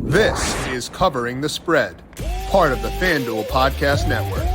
This is Covering the Spread, part of the FanDuel Podcast Network.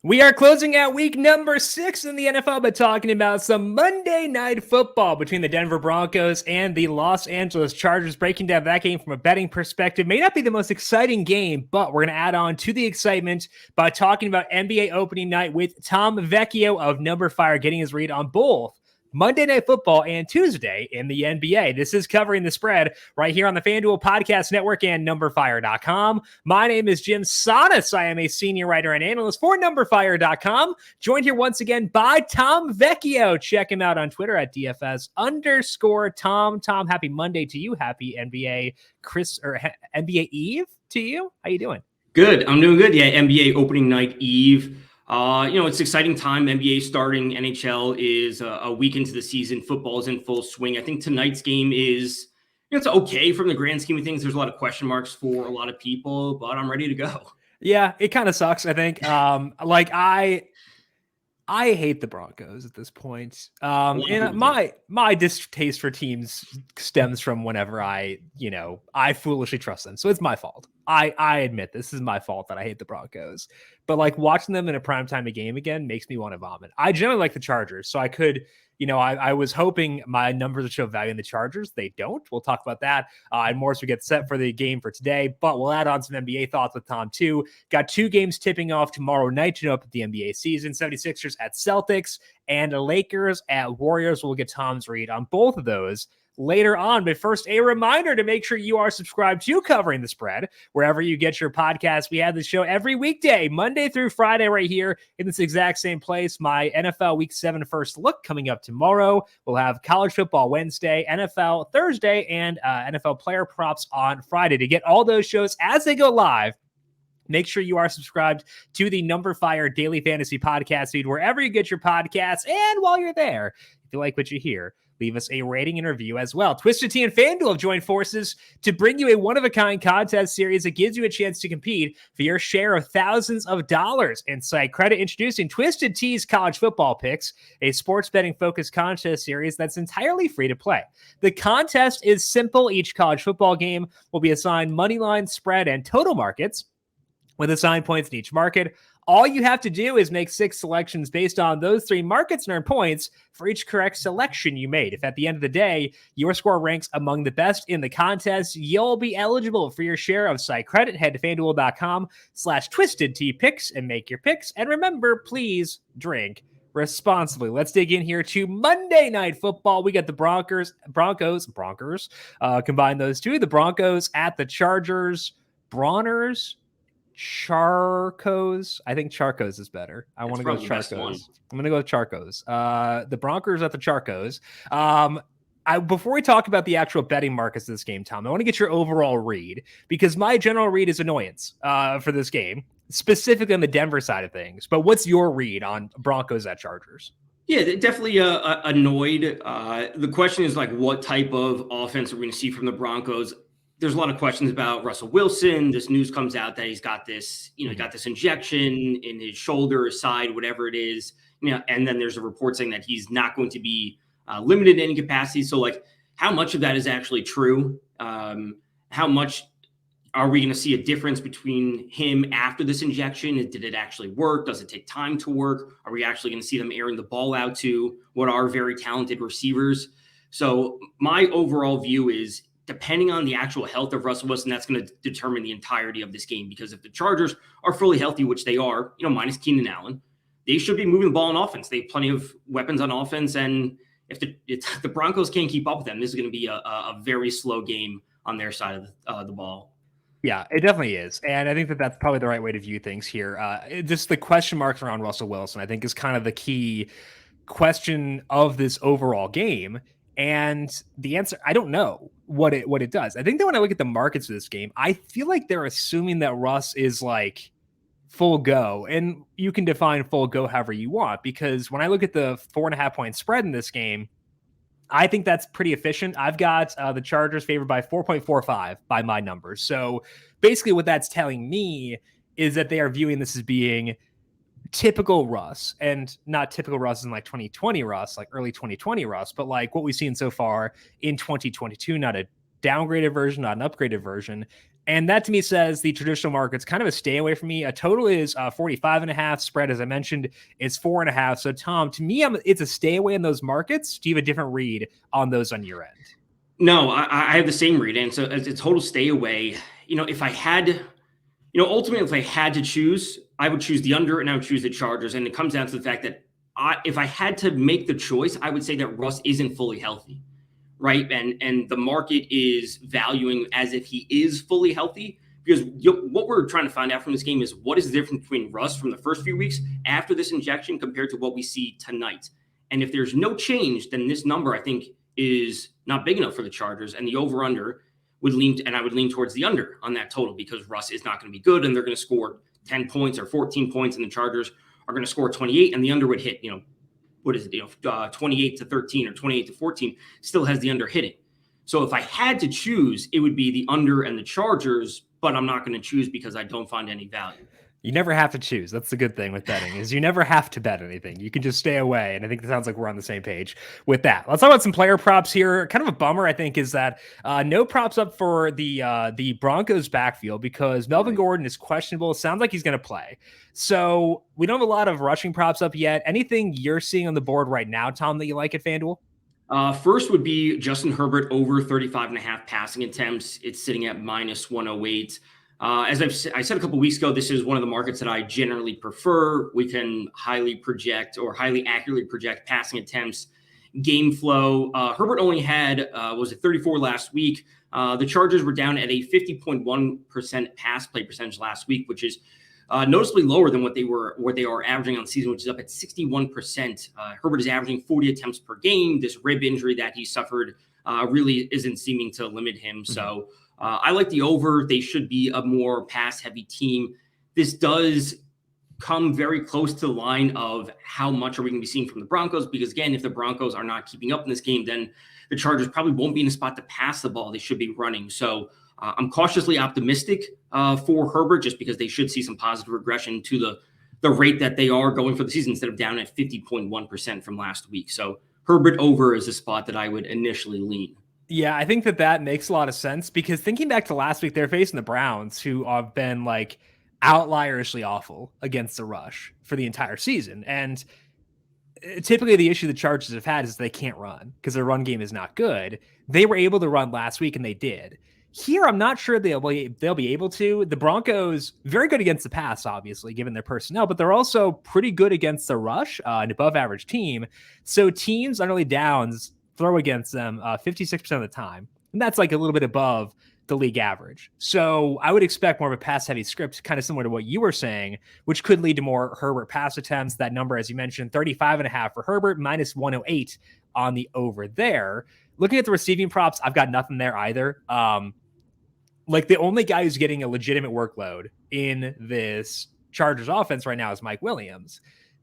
We are closing out week number 6 in the NFL by talking about some Monday Night Football between the Denver Broncos and the Los Angeles Chargers. Breaking down that game from a betting perspective may not be the most exciting game, but we're going to add on to the excitement by talking about NBA opening night with Tom Vecchio of numberFire, getting his read on both Monday Night Football and Tuesday in the NBA. This is Covering the Spread right here on the FanDuel Podcast Network and numberFire.com. My name is Jim Sonis. I am a senior writer and analyst for numberFire.com. Joined here once again by Tom Vecchio. Check him out on Twitter at DFS_Tom. Tom, happy Monday to you. Happy NBA NBA Eve to you. How you doing? Good. I'm doing good. Yeah, NBA opening night eve. It's an exciting time. NBA starting, NHL is a week into the season. Football is in full swing. I think tonight's game is, it's okay from the grand scheme of things. There's a lot of question marks for a lot of people, but I'm ready to go. Yeah, it kind of sucks, I think. I hate the Broncos at this point. And my distaste for teams stems from whenever I foolishly trust them. So it's my fault. I admit this is my fault that I hate the Broncos. But like watching them in a primetime game again makes me want to vomit. I generally like the Chargers, so I could, I was hoping my numbers would show value in the Chargers. They don't. We'll talk about that and more as we get set for the game for today. But we'll add on some NBA thoughts with Tom too. Got 2 games tipping off tomorrow night to open the NBA season. 76ers at Celtics and the Lakers at Warriors. We'll get Tom's read on both of those later on. But first, a reminder to make sure you are subscribed to Covering the Spread wherever you get your podcast. We have the show every weekday, Monday through Friday, right here in this exact same place. My NFL Week 7 first look coming up tomorrow. We'll have college football Wednesday, NFL Thursday, and NFL player props on Friday. To get all those shows as they go live, make sure you are subscribed to the numberFire Daily Fantasy Podcast feed wherever you get your podcasts. And while you're there, if you like what you hear, leave us a rating and review as well. Twisted Tea and FanDuel have joined forces to bring you a one-of-a-kind contest series that gives you a chance to compete for your share of thousands of dollars in site credit. Introducing Twisted Tea's College Football Picks, a sports betting-focused contest series that's entirely free to play. The contest is simple. Each college football game will be assigned money line, spread, and total markets with assigned points in each market. All you have to do is make 6 selections based on those 3 markets and earn points for each correct selection you made. If at the end of the day, your score ranks among the best in the contest, you'll be eligible for your share of site credit. Head to FanDuel.com/TwistedTeaPicks and make your picks. And remember, please drink responsibly. Let's dig in here to Monday Night Football. We got the Broncos, combine those two. The Broncos at the Chargers, Charcos. I think Charcos is better. I want to go with Charcos. I'm going to go with Charcos. The Broncos at the Charcos. Before we talk about the actual betting markets of this game, Tom, I want to get your overall read because my general read is annoyance for this game, specifically on the Denver side of things. But what's your read on Broncos at Chargers? Yeah, definitely annoyed. The question is what type of offense are we going to see from the Broncos? There's a lot of questions about Russell Wilson. This news comes out that he's got this, got this injection in his shoulder, his side, whatever it is, and then there's a report saying that he's not going to be limited in any capacity. So how much of that is actually true? How much are we going to see a difference between him after this injection? Did it actually work? Does it take time to work? Are we actually going to see them airing the ball out to what are very talented receivers? So my overall view is, depending on the actual health of Russell Wilson, that's going to determine the entirety of this game. Because if the Chargers are fully healthy, which they are, minus Keenan Allen, they should be moving the ball on offense. They have plenty of weapons on offense. And if the Broncos can't keep up with them, this is going to be a very slow game on their side of the ball. Yeah, it definitely is. And I think that's probably the right way to view things here. Just the question marks around Russell Wilson, I think, is kind of the key question of this overall game. And the answer, I don't know what it does. I think that when I look at the markets of this game, I feel like they're assuming that Russ is full go. And you can define full go however you want, because when I look at the 4.5 point spread in this game, I think that's pretty efficient. I've got the Chargers favored by 4.45 by my numbers. So basically what that's telling me is that they are viewing this as being typical Russ, and not typical Russ in like 2020 Russ, like early 2020 Russ, but like what we've seen so far in 2022, not a downgraded version, not an upgraded version. And that to me says the traditional market's kind of a stay away from me. A total is 45.5. Spread, as I mentioned, is 4.5. So Tom, to me, it's a stay away in those markets. Do you have a different read on those on your end? No, I have the same read. And so as a total stay away, if I had, ultimately, if I had to choose, I would choose the under and I would choose the Chargers. And it comes down to the fact that if I had to make the choice, I would say that Russ isn't fully healthy. Right. And the market is valuing as if he is fully healthy, because what we're trying to find out from this game is what is the difference between Russ from the first few weeks after this injection compared to what we see tonight. And if there's no change, then this number, I think, is not big enough for the Chargers, and the over under would lean, and I would lean towards the under on that total, because Russ is not going to be good and they're going to score 10 points or 14 points and the Chargers are going to score 28 and the under would hit, what is it, 28-13 or 28-14, still has the under hitting. So if I had to choose, it would be the under and the Chargers, but I'm not going to choose because I don't find any value. You never have to choose. That's the good thing with betting, is you never have to bet anything. You can just stay away. And I think it sounds like we're on the same page with that. Let's talk about some player props here. Kind of a bummer, I think, is that no props up for the Broncos backfield, because Melvin Gordon is questionable. It sounds like he's going to play. So we don't have a lot of rushing props up yet. Anything you're seeing on the board right now, Tom, that you like at FanDuel? First would be Justin Herbert over 35.5 passing attempts. It's sitting at -108. As I said a couple weeks ago, this is one of the markets that I generally prefer. We can highly accurately project passing attempts, game flow. Herbert only had, 34 last week. The Chargers were down at a 50.1% pass play percentage last week, which is noticeably lower than what they are averaging on the season, which is up at 61%. Herbert is averaging 40 attempts per game. This rib injury that he suffered really isn't seeming to limit him. Mm-hmm. So I like the over. They should be a more pass-heavy team. This does come very close to the line of how much are we going to be seeing from the Broncos, because, again, if the Broncos are not keeping up in this game, then the Chargers probably won't be in a spot to pass the ball. They should be running. So I'm cautiously optimistic for Herbert, just because they should see some positive regression to the rate that they are going for the season, instead of down at 50.1% from last week. So Herbert over is a spot that I would initially lean. Yeah, I think that makes a lot of sense, because thinking back to last week, they're facing the Browns, who have been like outlierishly awful against the rush for the entire season. And typically the issue the Chargers have had is they can't run because their run game is not good. They were able to run last week, and they did. Here, I'm not sure they'll be able to. The Broncos, very good against the pass, obviously, given their personnel, but they're also pretty good against the rush, an above-average team. So teams on early downs throw against them 56% of the time. And that's like a little bit above the league average. So I would expect more of a pass-heavy script, kind of similar to what you were saying, which could lead to more Herbert pass attempts. That number, as you mentioned, 35.5 for Herbert, -108 on the over there. Looking at the receiving props, I've got nothing there either. Like, the only guy who's getting a legitimate workload in this Chargers offense right now is Mike Williams.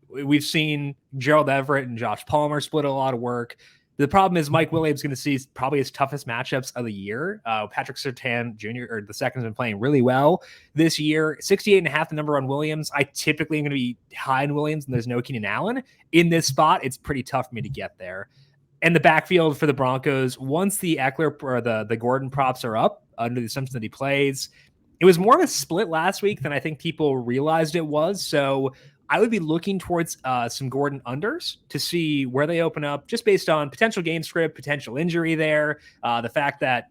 We've seen Gerald Everett and Josh Palmer split a lot of work. The problem is Mike Williams is going to see probably his toughest matchups of the year. Patrick Surtain Jr., or the second, has been playing really well this year. 68.5, the number on Williams. I typically am going to be high in Williams, and there's no Keenan Allen. In this spot, it's pretty tough for me to get there. And the backfield for the Broncos, once the Eckler or the Gordon props are up, under the assumption that he plays, it was more of a split last week than I think people realized it was. So I would be looking towards some Gordon unders to see where they open up, just based on potential game script, potential injury there, the fact that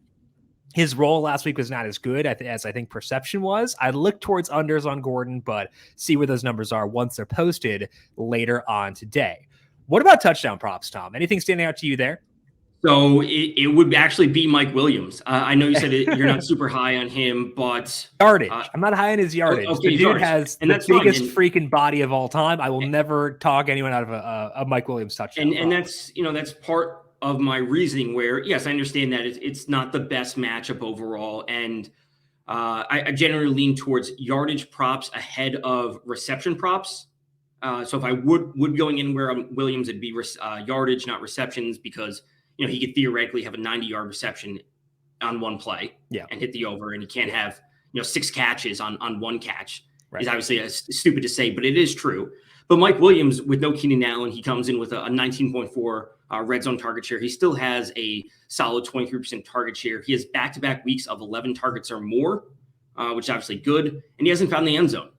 his role last week was not as good as I think perception was. I'd look towards unders on Gordon, but see where those numbers are once they're posted later on today. What about touchdown props, Tom? Anything standing out to you there? So it would actually be Mike Williams. I know you said you're not super high on him, but yardage. I'm not high on his yardage. Okay, the dude yardage. has and the biggest freaking body of all time. I will never talk anyone out of a Mike Williams touchdown. And that's that's part of my reasoning. Where yes, I understand that it's not the best matchup overall, and I generally lean towards yardage props ahead of reception props. So if I would going anywhere on Williams, it'd be yardage, not receptions, because he could theoretically have a 90-yard reception on one play and hit the over, and he can't have 6 catches on one catch is obviously stupid to say, but it is true. But Mike Williams, with no Keenan Allen, he comes in with a 19.4 red zone target share. He still has a solid 23% target share. He has back-to-back weeks of 11 targets or more, which is obviously good. And he hasn't found the end zone,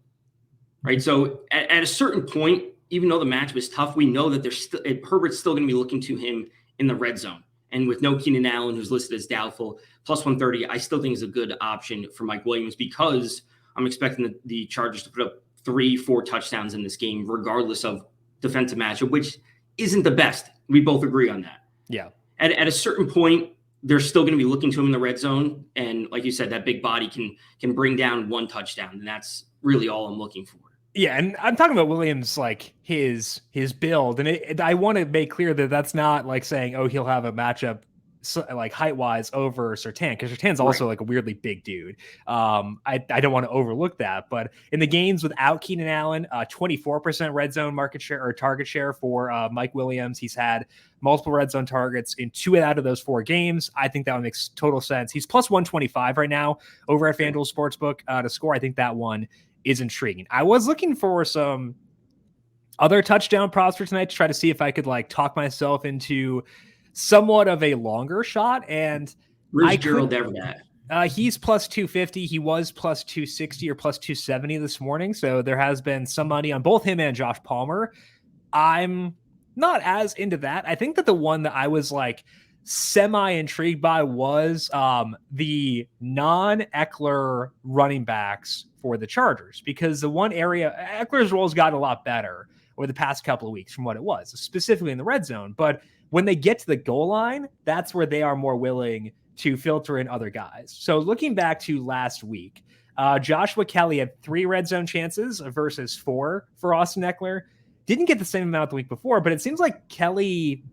right? So at a certain point, even though the matchup is tough, we know that Herbert's still going to be looking to him in the red zone. And with no Keenan Allen, who's listed as doubtful, plus 130, I still think is a good option for Mike Williams because I'm expecting the Chargers to put up 3-4 touchdowns in this game, regardless of defensive matchup, which isn't the best. We both agree on that. Yeah. At a certain point, they're still going to be looking to him in the red zone. And like you said, that big body can bring down one touchdown. And that's really all I'm looking for. Yeah, and I'm talking about Williams, like his build. And I want to make clear that that's not like saying, oh, he'll have a matchup like height-wise over Surtain, because Surtain's also like a weirdly big dude. I don't want to overlook that, but in the games without Keenan Allen, 24% red zone market share or target share for Mike Williams. He's had multiple red zone targets in 2 out of those 4 games. I think that one makes total sense. He's plus 125 right now over at FanDuel Sportsbook to score. I think that one is intriguing. I was looking for some other touchdown props for tonight to try to see if I could like talk myself into somewhat of a longer shot. And where's Gerald Everett at? He's plus 250. He was plus 260 or plus 270 this morning. So there has been some money on both him and Josh Palmer. I'm not as into that. I think that the one that I was like semi-intrigued by was the non-Eckler running backs for the Chargers, because the one area Eckler's role's gotten a lot better over the past couple of weeks from what it was, specifically in the red zone. But when they get to the goal line, that's where they are more willing to filter in other guys. So looking back to last week, Joshua Kelly had 3 red zone chances versus 4 for Austin Eckler. Didn't get the same amount the week before, but it seems like Kelly,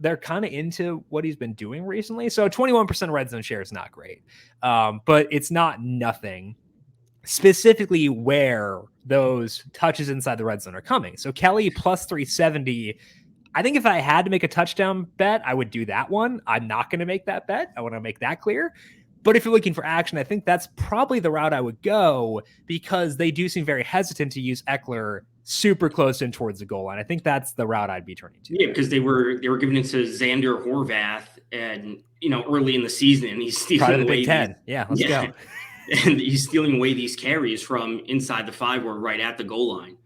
they're kind of into what he's been doing recently. So 21% red zone share is not great, but it's not nothing, specifically where those touches inside the red zone are coming. So Kelly plus 370. I think if I had to make a touchdown bet, I would do that one. I'm not going to make that bet. I want to make that clear. But if you're looking for action, I think that's probably the route I would go, because they do seem very hesitant to use Eckler super close in towards the goal line. I think that's the route I'd be turning to. Yeah, because they were giving it to Xander Horvath, and early in the season, and he's stealing the away Big Ten. Let's go. And he's stealing away these carries from inside the 5 or right at the goal line.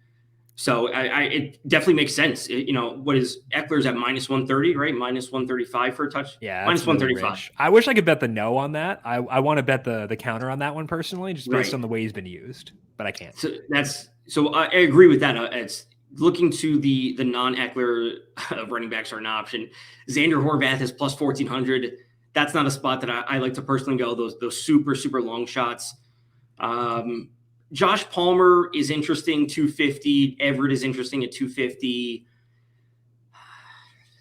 So it definitely makes sense. What is Eckler's at minus 130, right? Minus 135 for a touch. Yeah, minus 135. I wish I could bet the no on that. I want to bet the counter on that one personally, just based on the way he's been used, but I can't. So I agree with that. It's looking to the non-Eckler running backs are an option. Xander Horvath is plus 1,400. That's not a spot that I like to personally go. Those super, super long shots. Josh Palmer is interesting, 250. Everett is interesting at 250.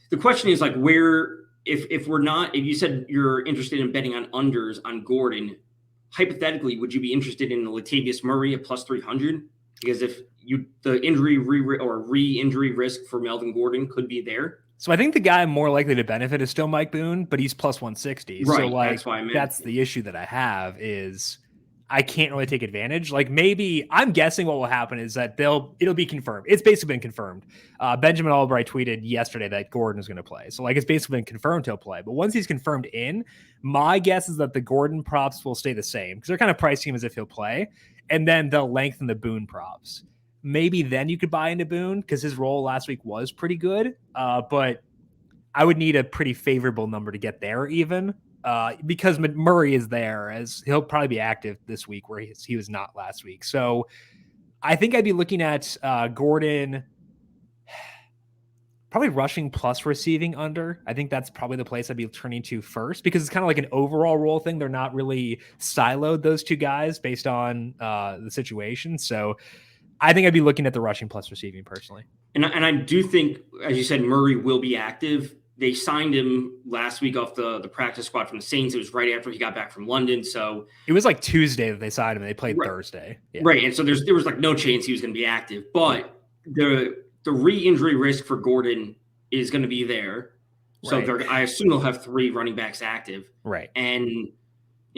The question is like where, if you said you're interested in betting on unders on Gordon, hypothetically, would you be interested in the Latavius Murray at plus 300? Because if the injury re-injury risk for Melvin Gordon could be there. So I think the guy more likely to benefit is still Mike Boone, but he's plus 160. Right, so that's why I meant. That's the issue that I have is I can't really take advantage. Like maybe I'm guessing what will happen is that it'll be confirmed. It's basically been confirmed. Benjamin Albright tweeted yesterday that Gordon is going to play. So like it's basically been confirmed he'll play. But once he's confirmed in, my guess is that the Gordon props will stay the same because they're kind of pricing him as if he'll play. And then they'll lengthen the Boone props. Maybe then you could buy into Boone because his role last week was pretty good. But I would need a pretty favorable number to get there even. Because Murray is there, as he'll probably be active this week where he was not last week. So I think I'd be looking at Gordon probably rushing plus receiving under. I think that's probably the place I'd be turning to first because it's kind of like an overall role thing. They're not really siloed, those two guys, based on the situation. So I think I'd be looking at the rushing plus receiving personally. And I do think, as you said, Murray will be active. They signed him last week off the practice squad from the Saints. It was right after he got back from London. So it was like Tuesday that they signed him and they played Thursday. Yeah. Right. And so there was like no chance he was going to be active, but the re-injury risk for Gordon is going to be there. So I assume they'll have 3 running backs active. Right. And,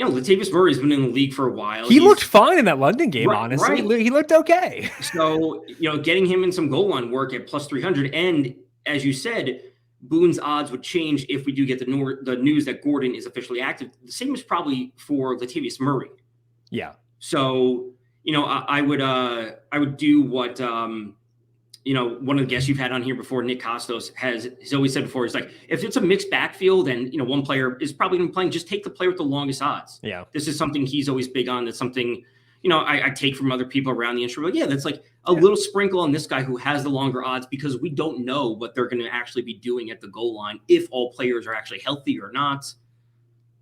Latavius Murray's been in the league for a while. He looked fine in that London game, honestly. Right. He looked okay. So, getting him in some goal line work at plus 300. And as you said, Boone's odds would change if we do get the news that Gordon is officially active. The same is probably for Latavius Murray. Yeah. So, I would do what, one of the guests you've had on here before, Nick Costos, has always said before, is like, if it's a mixed backfield and, one player is probably going to be playing, just take the player with the longest odds. Yeah. This is something he's always big on. That's something, I take from other people around the industry. Like, yeah, that's like a little sprinkle on this guy who has the longer odds, because we don't know what they're going to actually be doing at the goal line, if all players are actually healthy or not.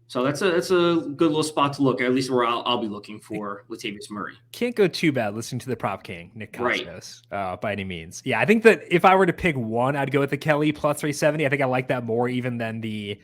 So that's a good little spot to look at least where I'll be looking for Latavius Murray. Can't go too bad listening to the prop king, Nick Costos, by any means. Yeah, I think that if I were to pick one, I'd go with the Kelly plus 370. I think I like that more even than the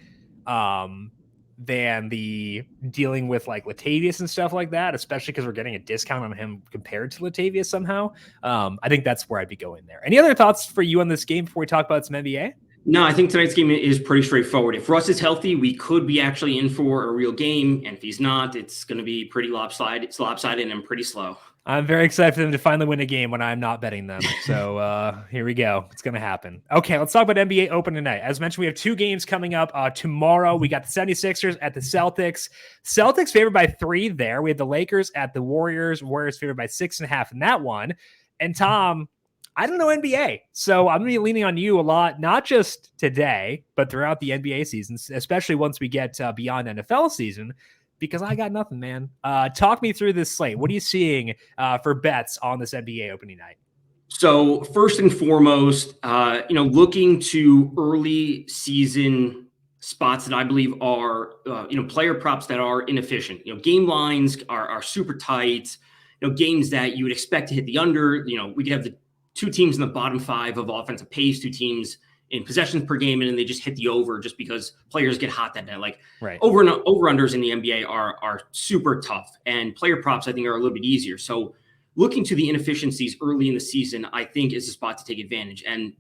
dealing with like Latavius and stuff like that, especially because we're getting a discount on him compared to Latavius somehow. I think that's where I'd be going there. Any other thoughts for you on this game before we talk about some NBA? No, I think tonight's game is pretty straightforward. If Russ is healthy, we could be actually in for a real game. And if he's not, it's going to be pretty lopsided. It's lopsided and pretty slow. I'm very excited for them to finally win a game when I'm not betting them. So here we go. It's going to happen. Okay, let's talk about NBA Open tonight. As mentioned, we have two games coming up tomorrow. We got the 76ers at the Celtics. Celtics favored by 3 there. We have the Lakers at the Warriors. Warriors favored by 6.5 in that one. And Tom, I don't know NBA, so I'm going to be leaning on you a lot, not just today, but throughout the NBA season, especially once we get beyond NFL season, because I got nothing, man. Talk me through this slate. What are you seeing for bets on this NBA opening night? So first and foremost, looking to early season spots that I believe are, player props that are inefficient. Game lines are super tight. Games that you would expect to hit the under. We could have the 2 teams in the bottom 5 of offensive pace, 2 teams in possessions per game, and then they just hit the over just because players get hot that night. Like over-unders in the NBA are super tough, and player props I think are a little bit easier. So looking to the inefficiencies early in the season, I think is a spot to take advantage. And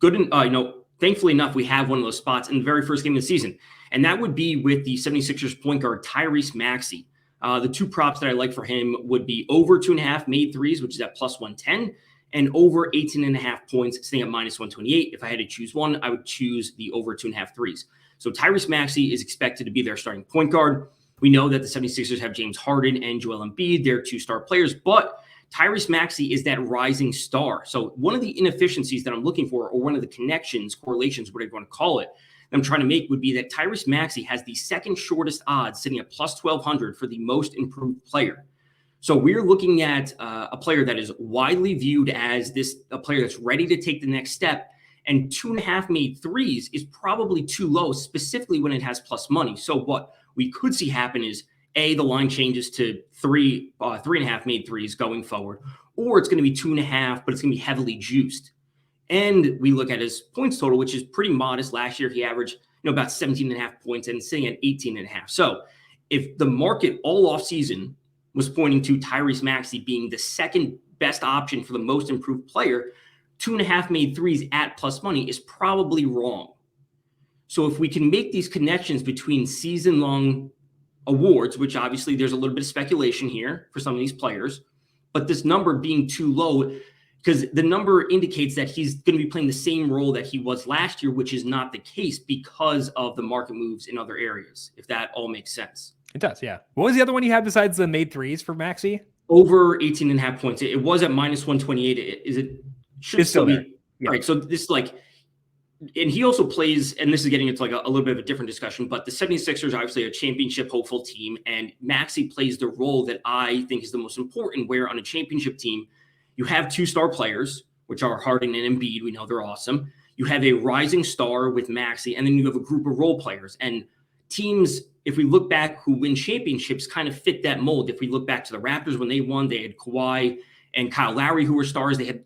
thankfully enough, we have one of those spots in the very first game of the season, and that would be with the 76ers point guard Tyrese Maxey. The 2 props that I like for him would be over 2.5 made threes, which is at plus 110. And over 18.5 points, sitting at minus 128. If I had to choose one, I would choose the over 2.5 threes. So Tyrese Maxey is expected to be their starting point guard. We know that the 76ers have James Harden and Joel Embiid. They're 2 star players, but Tyrese Maxey is that rising star. So one of the inefficiencies that I'm looking for, or one of the connections, correlations, whatever you want to call it, that I'm trying to make would be that Tyrese Maxey has the second shortest odds, sitting at plus 1,200 for the most improved player. So we're looking at a player that is widely viewed as a player that's ready to take the next step. And 2.5 made threes is probably too low, specifically when it has plus money. So what we could see happen is the line changes to 3.5 made threes going forward, or it's going to be 2.5, but it's going to be heavily juiced. And we look at his points total, which is pretty modest. Last year, he averaged about 17.5 points and sitting at 18.5. So if the market all off season was pointing to Tyrese Maxey being the second best option for the most improved player, 2.5 made threes at plus money is probably wrong. So if we can make these connections between season-long awards, which obviously there's a little bit of speculation here for some of these players, but this number being too low, because the number indicates that he's going to be playing the same role that he was last year, which is not the case because of the market moves in other areas, if that all makes sense. It does, yeah. What was the other one you had besides the made threes for Maxey? Over 18.5 points. It was at minus 128. Should still be. Yeah. All right, so this and he also plays, and this is getting into like a little bit of a different discussion, but the 76ers are obviously a championship hopeful team, and Maxey plays the role that I think is the most important, where on a championship team, you have 2 star players, which are Harden and Embiid. We know they're awesome. You have a rising star with Maxey, and then you have a group of role players. And teams, if we look back, who win championships kind of fit that mold. If we look back to the Raptors when they won, they had Kawhi and Kyle Lowry, who were stars. They had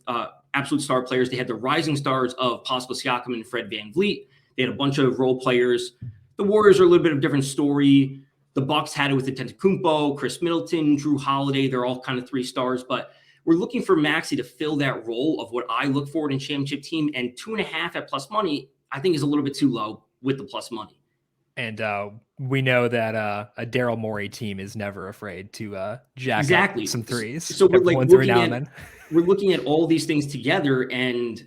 absolute star players. They had the rising stars of Pascal Siakam and Fred VanVleet. They had a bunch of role players. The Warriors are a little bit of a different story. The Bucks had it with Antetokounmpo, Chris Middleton, Drew Holiday. They're all kind of 3 stars, but we're looking for Maxey to fill that role of what I look for in a championship team. And 2.5 at plus money, I think, is a little bit too low with the plus money. And we know that a Daryl Morey team is never afraid to jack up some threes. So we're like we're looking at all these things together, and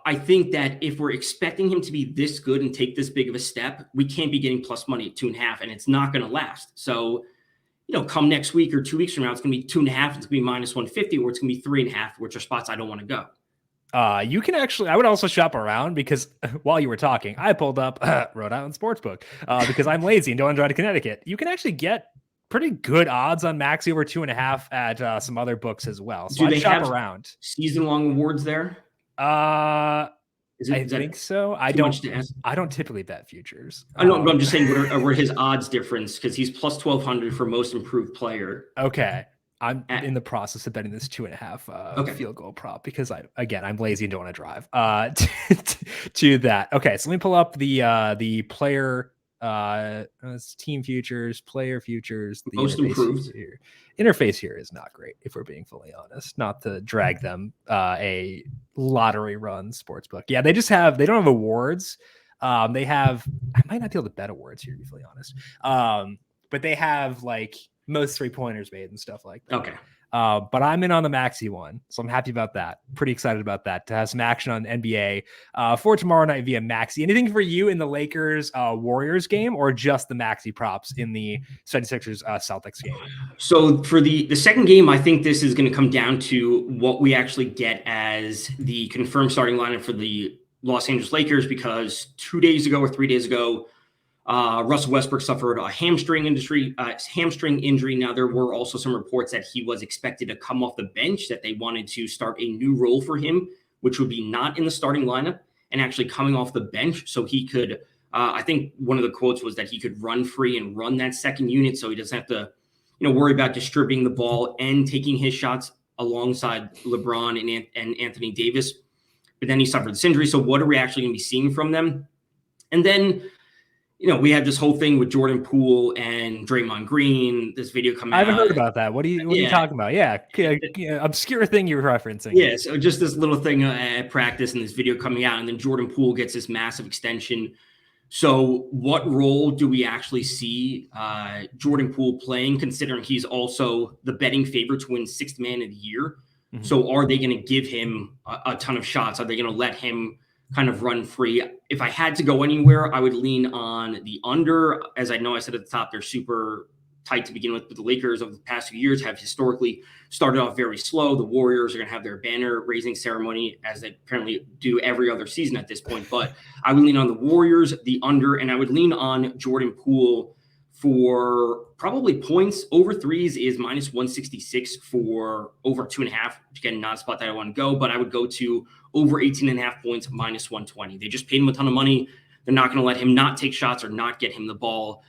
I think that if we're expecting him to be this good and take this big of a step, we can't be getting plus money at 2.5, and it's not going to last. So, come next week or 2 weeks from now, it's going to be 2.5, it's going to be minus 150, or it's going to be 3.5, which are spots I don't want to go. You can actually, I would also shop around because while you were talking, I pulled up Rhode Island Sportsbook because I'm lazy and don't want to drive to Connecticut. You can actually get pretty good odds on Maxi over 2.5 at some other books as well. So I shop around. Season-long awards there? I think so. I don't typically bet futures. I know, but I'm just saying what his odds difference, because he's plus 1,200 for most improved player. Okay. I'm in the process of betting this 2.5 field goal prop because I'm lazy and don't want to drive to that. Okay, so let me pull up the player team futures, player futures. The most improved interface here is not great, if we're being fully honest. Not to drag them a lottery run sportsbook. Yeah, they don't have awards. They have, I might not be able to bet awards here, to be fully honest. But they have like most 3-pointers made and stuff like that. Okay. But I'm in on the Maxi one, so I'm happy about that. Pretty excited about that, to have some action on NBA for tomorrow night via Maxi. Anything for you in the Lakers Warriors game, or just the Maxi props in the 76ers Celtics game? So for the second game, I think this is going to come down to what we actually get as the confirmed starting lineup for the Los Angeles Lakers, because 2 days ago or 3 days ago, Russell Westbrook suffered a hamstring injury. Now, there were also some reports that he was expected to come off the bench, that they wanted to start a new role for him, which would be not in the starting lineup and actually coming off the bench. So he could, I think one of the quotes was that he could run free and run that second unit, so he doesn't have to, worry about distributing the ball and taking his shots alongside LeBron and Anthony Davis. But then he suffered this injury. So what are we actually going to be seeing from them? And then, we had this whole thing with Jordan Poole and Draymond Green, this video coming out. I haven't heard about that. What are you talking about? Yeah. Obscure thing you're referencing. Yeah. So just this little thing at practice and this video coming out, and then Jordan Poole gets this massive extension. So what role do we actually see Jordan Poole playing, considering he's also the betting favorite to win Sixth Man of the Year? Mm-hmm. So are they going to give him a ton of shots? Are they going to let him kind of run free? If I had to go anywhere, I would lean on the under. As I know, I said at the top, they're super tight to begin with, but the Lakers over the past few years have historically started off very slow. The Warriors are going to have their banner raising ceremony, as they apparently do every other season at this point. But I would lean on the Warriors, the under, and I would lean on Jordan Poole for probably points. Over threes is minus 166 for over 2.5. Again, not a spot that I want to go, but I would go to over 18.5 points, minus 120. They just paid him a ton of money. They're not going to let him not take shots or not get him the ball,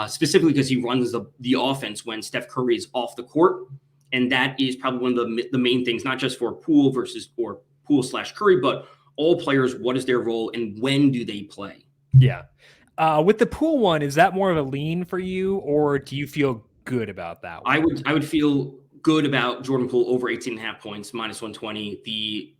specifically because he runs the offense when Steph Curry is off the court. And that is probably one of the main things, not just for Poole / Curry, but all players. What is their role and when do they play? Yeah. With the Poole one, is that more of a lean for you, or do you feel good about that one? I would feel good about Jordan Poole over 18.5 points, minus 120. The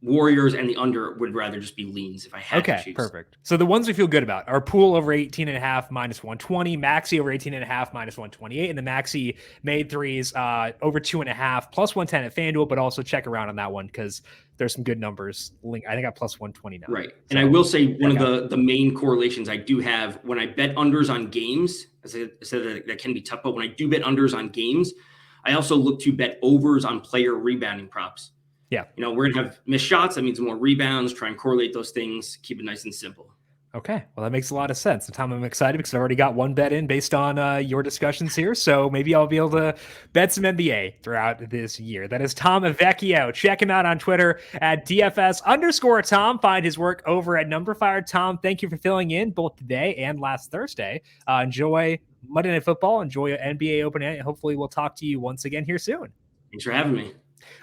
Warriors and the under would rather just be leans if I had to choose. Okay, perfect. So the ones we feel good about are Poole over 18.5, minus 120, Maxi over 18.5, minus 128, and the Maxi made threes over 2.5, plus 110 at FanDuel, but also check around on that one because there's some good numbers. I think I plus 129. Right. So, and I will say one of the main correlations I do have when I bet unders on games, as I said, that can be tough, but when I do bet unders on games, I also look to bet overs on player rebounding props. Yeah. We're going to have missed shots. That means more rebounds. Try and correlate those things. Keep it nice and simple. Okay. Well, that makes a lot of sense. And Tom, I'm excited because I've already got one bet in based on your discussions here. So maybe I'll be able to bet some NBA throughout this year. That is Tom Vecchio. Check him out on Twitter at DFS_Tom. Find his work over at numberFire. Tom, thank you for filling in both today and last Thursday. Enjoy Monday Night Football. Enjoy NBA Open. And hopefully we'll talk to you once again here soon. Thanks for having me.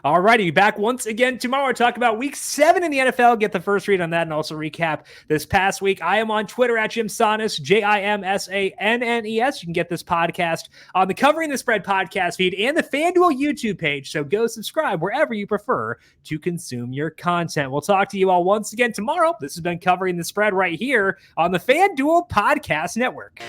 All righty, back once again tomorrow. Talk about week 7 in the NFL. Get the first read on that and also recap this past week. I am on Twitter at Jim Sannes, JIMSANNES. You can get this podcast on the Covering the Spread podcast feed and the FanDuel YouTube page. So go subscribe wherever you prefer to consume your content. We'll talk to you all once again tomorrow. This has been Covering the Spread right here on the FanDuel Podcast Network.